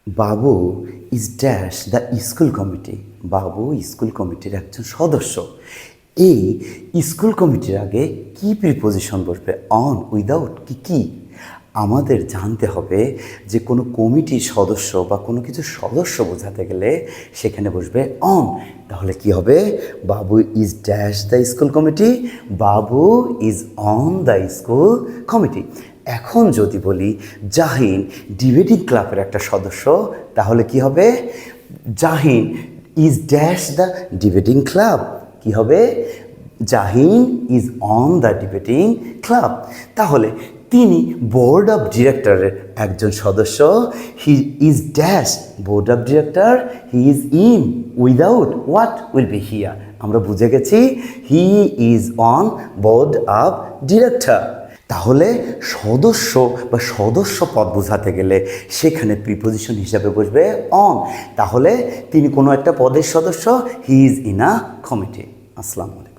Babu is dash the school committee. Babu school কমিটির একজন সদস্য। এই স্কুল কমিটির আগে কি প্রিপোজিশন বসবে? অন, উইদাউট, কি? আমাদের জানতে হবে যে কোনো কমিটির সদস্য বা কোনো কিছু সদস্য বোঝাতে গেলে সেখানে বসবে অন। তাহলে কি হবে? বাবু is dash the school committee, বাবু is on the school committee. এখন যদি বলি জাহিন ডিবেটিং ক্লাবের একটা সদস্য, তাহলে কি হবে? Jahin is dash the debating club. কি হবে? Jahin is on the debating club. তাহলে তিনি বোর্ড অফ ডিরেক্টরের একজন সদস্য। He is dash board of director, he is in, without what will be here. আমরা বুঝে গেছি he is on board of director. তাহলে সদস্য বা সদস্য পদ বোঝাতে গেলে সেখানে প্রিপোজিশন হিসাবে বসবে অন। তাহলে তিনি কোনো একটা পদের সদস্য, he is in a committee. আসসালামু আলাইকুম।